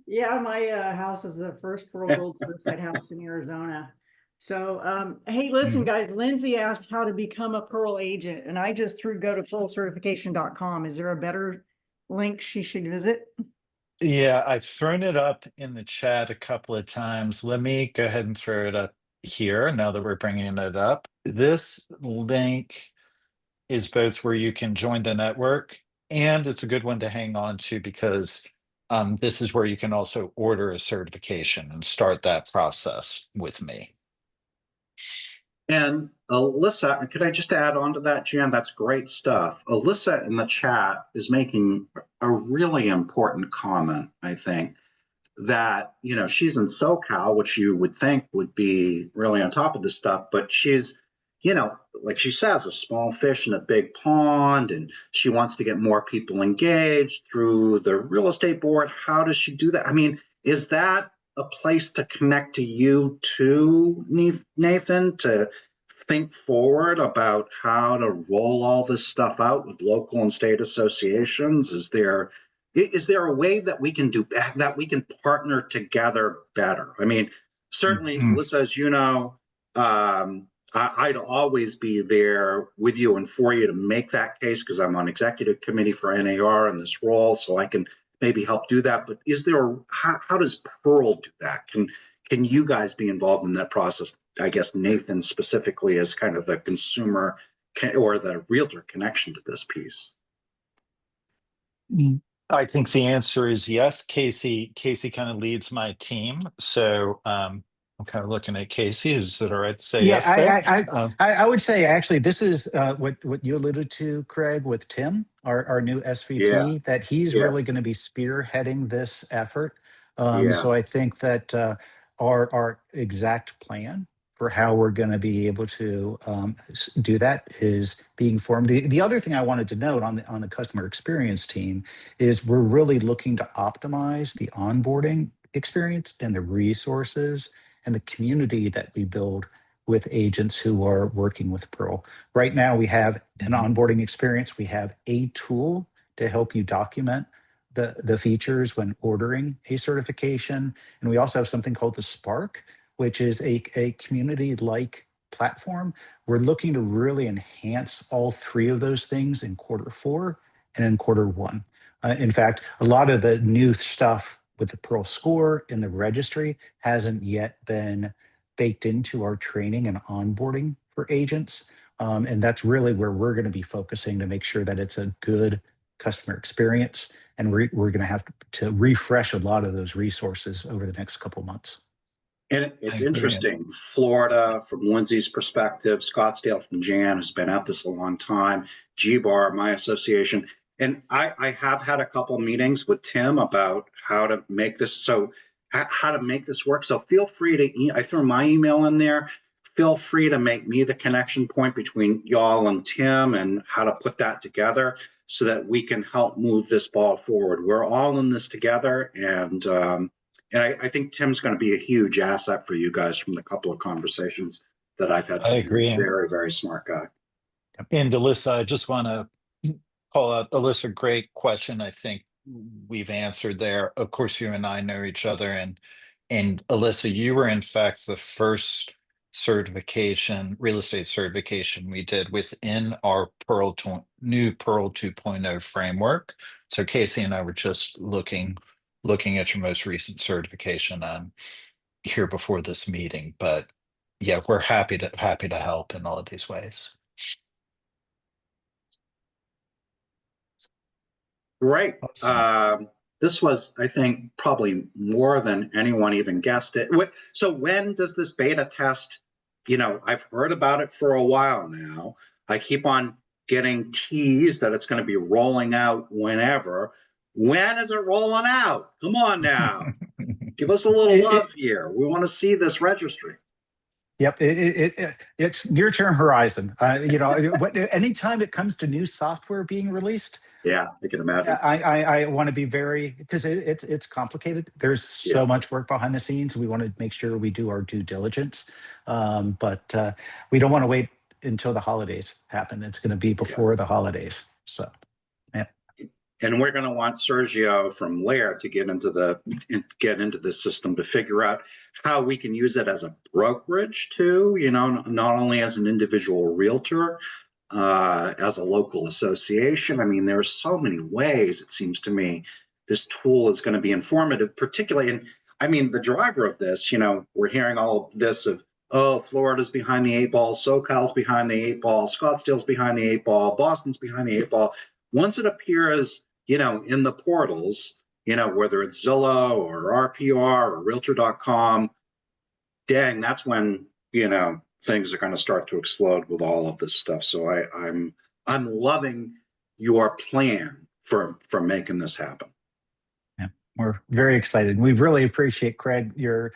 Yeah, my house is the first Pearl Gold certified house in Arizona. So, hey, listen, guys, Lindsay asked how to become a Pearl agent, and I just threw go to pearlcertification.com. Is there a better link she should visit? Yeah, I've thrown it up in the chat a couple of times. Let me go ahead and throw it up here now that we're bringing it up. This link is both where you can join the network, and it's a good one to hang on to because this is where you can also order a certification and start that process with me. And Alyssa, could I just add on to that, Jan? That's great stuff. Alyssa in the chat is making a really important comment, I think, that, she's in SoCal, which you would think would be really on top of this stuff, but she's, like she says, a small fish in a big pond, and she wants to get more people engaged through the real estate board. How does she do that? I mean, is that a place to connect to you too, Nathan, to think forward about how to roll all this stuff out with local and state associations? Is there a way that we can do that, we can partner together better? I mean, certainly, Alyssa, as you know, I'd always be there with you and for you to make that case because I'm on executive committee for NAR in this role, so I can maybe help do that. But is there how does Pearl do that? Can you guys be involved in that process? I guess Nathan specifically as kind of the consumer or the realtor connection to this piece. I think the answer is yes. Casey kind of leads my team, so I'm kind of looking at Casey. Is it all right to say yes? I would say actually this is what you alluded to, Craig, with Tim, our new SVP, that he's really going to be spearheading this effort. So I think that our exact plan for how we're going to be able to do that is being formed. The other thing I wanted to note on the customer experience team is we're really looking to optimize the onboarding experience and the resources and the community that we build with agents who are working with Pearl. Right now, we have an onboarding experience. We have a tool to help you document the features when ordering a certification. And we also have something called the Spark, which is a community-like platform. We're looking to really enhance all three of those things in Q4 and in Q1. In fact, a lot of the new stuff with the Pearl score in the registry hasn't yet been baked into our training and onboarding for agents. And that's really where we're going to be focusing to make sure that it's a good customer experience. And we're going to have to refresh a lot of those resources over the next couple of months. And it's interesting, Florida, from Lindsay's perspective, Scottsdale from Jan, who's been at this a long time, G-Bar, my association. And I have had a couple meetings with Tim about how to make this how to make this work. So feel free to, I threw my email in there. Feel free to make me the connection point between y'all and Tim and how to put that together so that we can help move this ball forward. We're all in this together, and I think Tim's going to be a huge asset for you guys from the couple of conversations that I've had. I agree. Very, very smart guy. And Alyssa, I just want to call out, Alyssa, great question. I think we've answered there. Of course, you and I know each other, and Alyssa, you were in fact the first real estate certification we did within our new Pearl 2.0 framework. So Casey and I were just looking at your most recent certification here before this meeting. But yeah, we're happy to help in all of these ways. Great. Awesome. This was, I think, probably more than anyone even guessed it. So when does this beta test, I've heard about it for a while now. I keep on getting teased that it's going to be rolling out whenever. When is it rolling out? Come on now. Give us a little love here. We want to see this registry. Yep, it's near-term horizon. Anytime it comes to new software being released, yeah, I can imagine. I want to be very, because it's complicated. There's so much work behind the scenes. We want to make sure we do our due diligence, but we don't want to wait until the holidays happen. It's going to be before the holidays. So, yeah. And we're going to want Sergio from LAER to get into the system to figure out how we can use it as a brokerage too, not only as an individual realtor, as a local association. I mean, there are so many ways, it seems to me, this tool is going to be informative, particularly. And I mean, the driver of this, we're hearing all of this of, oh, Florida's behind the 8 ball, SoCal's behind the 8 ball, Scottsdale's behind the 8 ball, Boston's behind the 8 ball. Once it appears, in the portals, whether it's Zillow or RPR or Realtor.com, dang, that's when, things are going to start to explode with all of this stuff. So I'm loving your plan for making this happen. Yeah, we're very excited. We really appreciate, Craig, your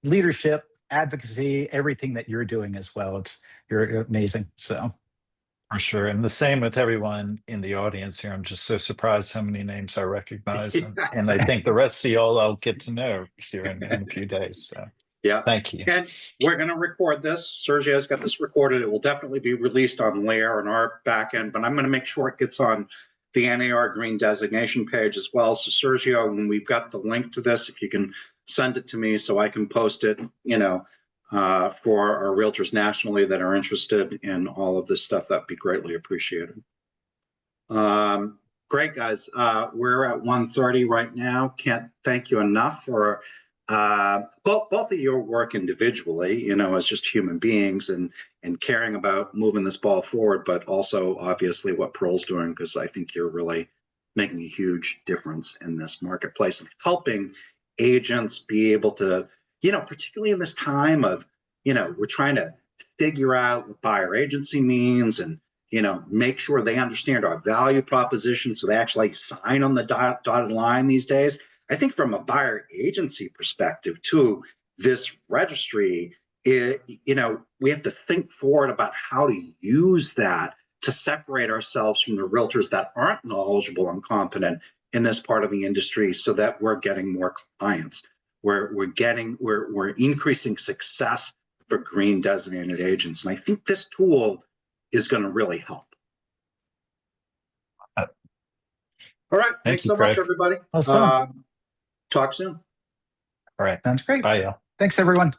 leadership, advocacy, everything that you're doing as well. You're amazing. So. For sure. And the same with everyone in the audience here. I'm just so surprised how many names I recognize. And I think the rest of y'all I'll get to know here in a few days. So yeah. Thank you. And we're going to record this. Sergio's got this recorded. It will definitely be released on LAER and our back end, but I'm going to make sure it gets on the NAR green designation page as well. So Sergio, when we've got the link to this, if you can send it to me so I can post it, for our realtors nationally that are interested in all of this stuff, that'd be greatly appreciated. Great, guys. We're at 1:30 right now. Can't thank you enough for both of your work individually, as just human beings and caring about moving this ball forward, but also obviously what Pearl's doing, because I think you're really making a huge difference in this marketplace and helping agents be able to, particularly in this time of, we're trying to figure out what buyer agency means and, make sure they understand our value proposition so they actually sign on the dotted line these days. I think from a buyer agency perspective too, this registry we have to think forward about how to use that to separate ourselves from the realtors that aren't knowledgeable and competent in this part of the industry, so that we're getting more clients. We're increasing success for green designated agents. And I think this tool is going to really help. All right. Thanks you, so much, Craig. everybody. Awesome. Talk soon. All right. Sounds great. Bye, y'all. Thanks, everyone.